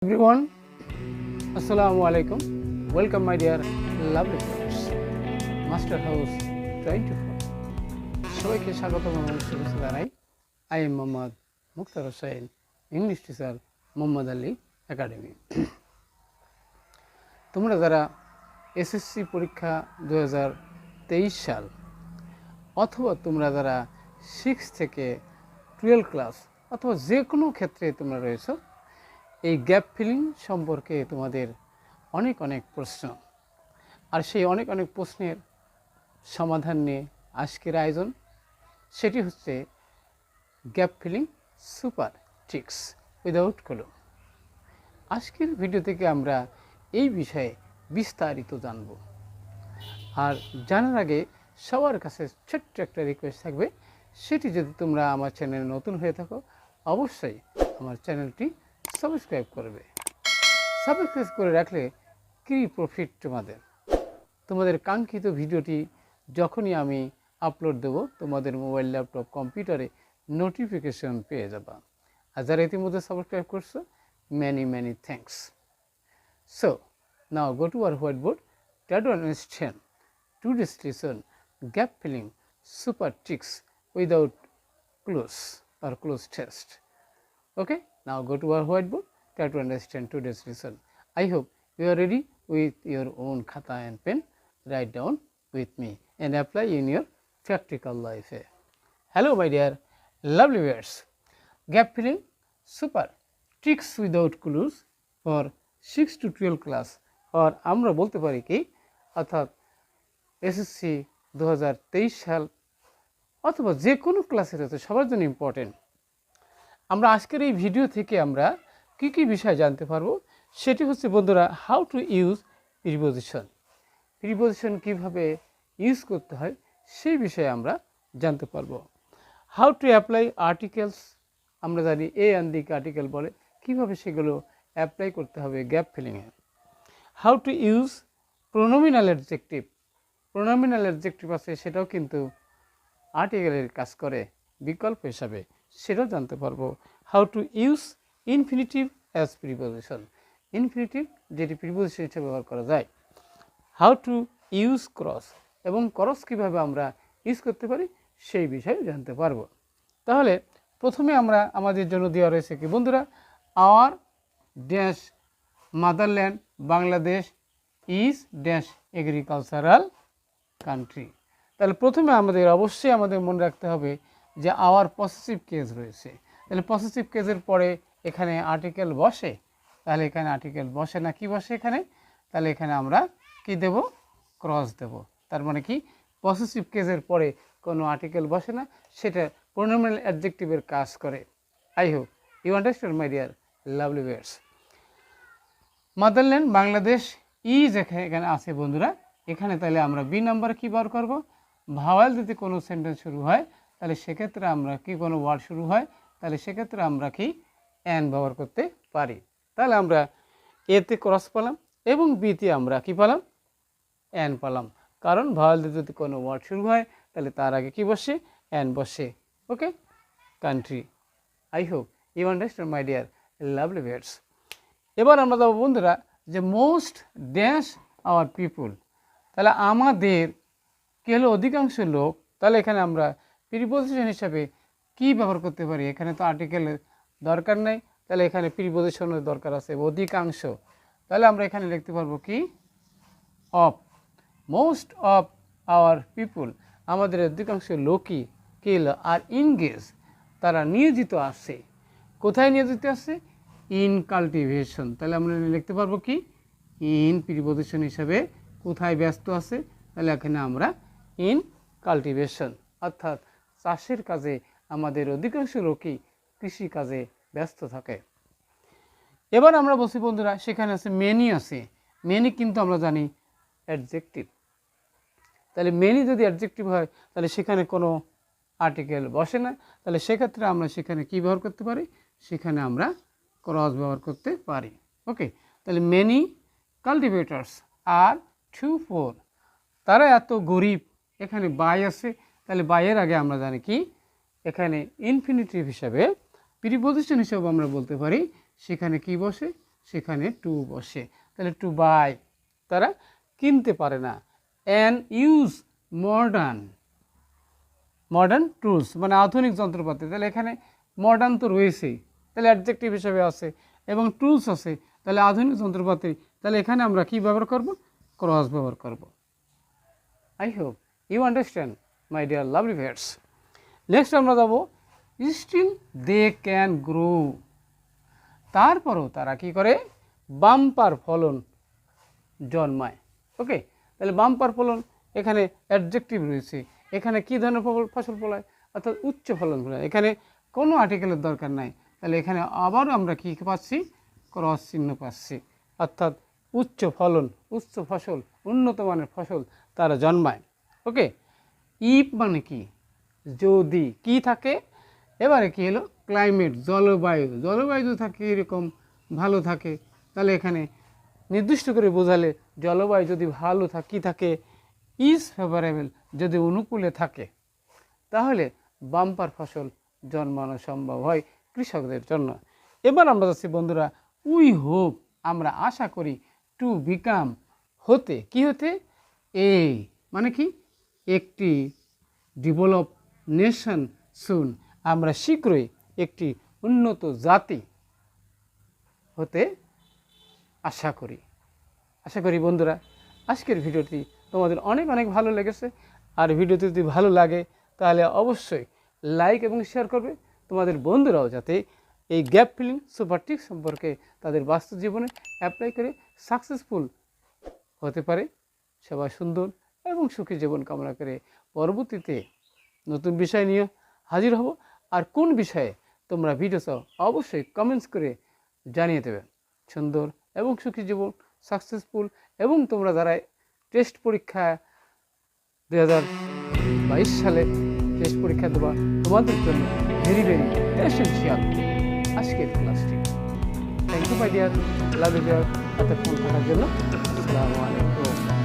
everyone, Assalamu alaikum. Welcome my dear lovely friends. Master House 24 সবাইকে স্বাগতম জানাই। I am Mohammad Mukhtar Hussain, English teacher, Mohammad Ali Academy. তোমরা যারা SSC পরীক্ষা 2023 সাল অথবা তোমরা যারা 6 থেকে 12 ক্লাস অথবা যে কোনো ক্ষেত্রে তোমরা রয়েছো, এই গ্যাপ ফিলিং সম্পর্কে তোমাদের অনেক প্রশ্ন, আর সেই অনেক প্রশ্নের সমাধান নিয়ে আজকের আয়োজন। সেটি হচ্ছে gap filling super tricks without clue. আজকের ভিডিও থেকে আমরা এই বিষয়ে বিস্তারিত জানব। আর জানার আগে সবার কাছে ছোট্ট একটা রিকোয়েস্ট থাকবে, সেটি যদি তোমরা আমার চ্যানেলে নতুন হয়ে থাকো অবশ্যই আমার চ্যানেলটি সাবস্ক্রাইব করবে। সাবস্ক্রাইব করে রাখলে কি প্রফিট তোমাদের কাঙ্ক্ষিত ভিডিওটি যখনই আমি আপলোড দেব তোমাদের মোবাইল, ল্যাপটপ, কম্পিউটারে নোটিফিকেশন পেয়ে যাবা। আর যারা ইতিমধ্যে সাবস্ক্রাইব করছো, many thanks. So now go to our whiteboard, try to understand today's lesson, gap filling super tricks without clues or clues test. Okay, now go to our whiteboard, try to understand today's lesson. I hope you are ready with your own khata and pen. Write down with me and apply in your practical life. Hello my dear lovely viewers, gap filling super tricks without clues for 6 to 12 class, or আমরা বলতে পারি কি অর্থাৎ SSC 2023 সাল অথবা যে কোনো ক্লাসের হতে সবার জন্য ইম্পর্টেন্ট। আমরা আজকের এই ভিডিও থেকে আমরা কি বিষয় জানতে পারবো, সেটি হচ্ছে বন্ধুরা how to use preposition. Preposition কীভাবে ইউজ করতে হয় সেই বিষয়ে আমরা জানতে পারবো। হাউ টু অ্যাপ্লাই আর্টিকেলস, আমরা জানি এ অ্যান্ড দিকে আর্টিকেল বলে, কীভাবে সেগুলো অ্যাপ্লাই করতে হবে গ্যাপ ফিলিংয়ে। How to use pronominal adjective. Pronominal adjective আছে, সেটাও কিন্তু আর্টিকেলের কাজ করে বিকল্প হিসাবে, সেটাও জানতে পারবো। How to use infinitive as preposition, infinitive যেটি প্রিপোজিশন হিসেবে ব্যবহার করা যায়। হাউ টু ইউজ ক্রস, এবং ক্রস কীভাবে আমরা ইউজ করতে পারি সেই বিষয়ে জানতে পারবো। তাহলে প্রথমে আমরা আমাদের জন্য দেওয়া রয়েছে কি বন্ধুরা, hour dash motherland Bangladesh is dash agricultural country. তাহলে প্রথমে অবশ্যই আমাদের মনে রাখতে হবে যে আওয়ার পসেসিভ কেস রয়েছে। তাহলে পসেসিভ কেসের পরে এখানে আর্টিকেল বসে, তাহলে এখানে আর্টিকেল বসে না, কি বসে এখানে, তাহলে এখানে আমরা কি দেব, ক্রস দেব। তার মানে কি পসেসিভ কেসের পরে কোনো আর্টিকেল বসে না, সেটা প্রোনোমিনাল অ্যাডজেক্টিভের কাজ করে। I hope you understand my dear lovely viewers. Motherland Bangladesh is এখানে আছে বন্ধুরা, এখানে তাহলে আমরা বি নাম্বার কী বার করব, ভাওয়াল যদি কোনো সেন্টেন্স শুরু হয় তাহলে সেক্ষেত্রে আমরা কি কোনো ওয়ার্ড শুরু হয় তাহলে সেক্ষেত্রে আমরা কি অ্যান ব্যবহার করতে পারি। তাহলে আমরা এতে ক্রস পেলাম এবং বিতে আমরা কি পেলাম, অ্যান পেলাম, কারণ ভাওয়াল দিয়ে যদি কোনো ওয়ার্ড শুরু হয় তাহলে তার আগে কি বসে, অ্যান বসে। Okay, country. I hope you understand my dear lovely viewers. এবার আমরা যাবো বন্ধুরা যে মোস্ট ড্যাশ আওয়ার পিপুল। তাহলে আমাদের কি হলো, অধিকাংশ লোক। তাহলে এখানে আমরা প্রিপোজিশন হিসাবে কি ব্যবহার করতে পারি, এখানে তো আর্টিকেলের দরকার নেই, তাহলে এখানে প্রিপোজিশনের দরকার আছে অধিকাংশ। তাহলে আমরা এখানে লিখতে পারবো কি অফ, মোস্ট অফ আওয়ার পিপুল, আমাদের অধিকাংশ লোকই কি হলো আর ইনগেজ, তারা নিয়োজিত আছে। কোথায় নিয়োজিত আছে, ইন কাল্টিভেশন। তাহলে আমরা লিখতে পারবো কি ইন প্রিপোজিশন হিসাবে কোথায় ব্যস্ত আছে, তাহলে এখানে আমরা ইন কাল্টিভেশন, অর্থাৎ চাষের কাজে আমাদের অধিকাংশ লোকই কৃষি কাজে ব্যস্ত থাকে। এবার আমরা বলছি বন্ধুরা সেখানে আছে মেনি আছে, মেনি কিন্তু আমরা জানি অ্যাডজেক্টিভ। তাহলে মেনি যদি অ্যাডজেক্টিভ হয় তাহলে সেখানে কোনো আর্টিকেল বসে না, তাহলে সেক্ষেত্রে আমরা সেখানে কী ব্যবহার করতে পারি, সেখানে আমরা ক্রস ব্যবহার করতে পারি। ওকে, তাহলে মেনি কাল্টিভেটার্স আর টু ফোর, তারা এত গরিব। এখানে বাই আছে, তাহলে বাইয়ের আগে আমরা জানি কি এখানে ইনফিনিটিভ হিসাবে প্রিপোজিশন হিসাবে আমরা বলতে পারি সেখানে কি বসে, সেখানে টু বসে। তাহলে টু বাই, তারা কিনতে পারে না। অ্যান ইউজ মডার্ন টুলস, মানে আধুনিক যন্ত্রপাতি। তাহলে এখানে মডার্ন তো রয়েছেই, তাহলে অ্যাডজেক্টিভ হিসেবে আছে, এবং টুলস আছে, তাহলে আধুনিক যন্ত্রপাতি। তাহলে এখানে আমরা কি ব্যবহার করব? ক্রস ব্যবহার করব। I hope you understand my dear lovely viewers. Next আমরা যাব স্টিল দে ক্যান গ্রো। তারপরও তারা কি করে? বাম্পার ফলন জন্মায়। ওকে, তাহলে বাম্পার ফলন, এখানে অ্যাডজেক্টিভ রয়েছে। এখানে কী ধরনের ফসল ফলায়? অর্থাৎ উচ্চ ফলন ফলায়। এখানে কোনো আর্টিকেলের দরকার নাই। তাহলে এখানে আবার আমরা কী পাচ্ছি? ক্রস চিহ্ন পাচ্ছি। অর্থাৎ উচ্চ ফলন, উচ্চ ফসল, উন্নত মানের ফসল তারা জন্মায়। ওকে, ইফ মানে কি? যদি কি থাকে? এবারে কি হলো? ক্লাইমেট, জলবায়ু। জলবায়ু যদি থাকে এরকম ভালো থাকে, তাহলে এখানে নির্দিষ্ট করে বোঝালে জলবায়ু যদি ভালো থাকে, ইজ ফেভারেবল, যদি অনুকূলে থাকে, তাহলে বাম্পার ফসল জন্মানো সম্ভব হয় কৃষকদের জন্য। এবার আমরা যাচ্ছি বন্ধুরা, উই হোপ, আমরা আশা করি, টু বিকাম, হতে। কি হতে? এ মানে কি? একটি ডেভেলপ নেশন সুন, আমরা শীঘ্রই একটি উন্নত জাতি হতে আশা করি বন্ধুরা আজকের ভিডিওটি তোমাদের অনেক অনেক ভালো লেগেছে। আর ভিডিওটি যদি ভালো লাগে তাহলে অবশ্যই লাইক এবং শেয়ার করবে, তোমাদের বন্ধুরাও যাতে এই গ্যাপ ফিলিং সুপার টিপস সম্পর্কে তাদের বাস্তব জীবনে অ্যাপ্লাই করে সাকসেসফুল হতে পারে। সবাই সুন্দর এবং সুখী জীবন কামনা করে পরবর্তীতে নতুন বিষয় নিয়ে হাজির হব। আর কোন বিষয়ে তোমরা ভিডিও চাও অবশ্যই কমেন্টস করে জানিয়ে দেবে। সুন্দর এবং সুখী জীবন, সাকসেসফুল, এবং তোমরা যারা টেস্ট পরীক্ষা 2022 সালে টেস্ট পরীক্ষা দেওয়া, তোমাদের জন্য ভেরি ভেরি এসেনশিয়াল আজকের ক্লাসটি। Thank you my dear love you, এতক্ষণ থাকার জন্য। আসসালামু আলাইকুম।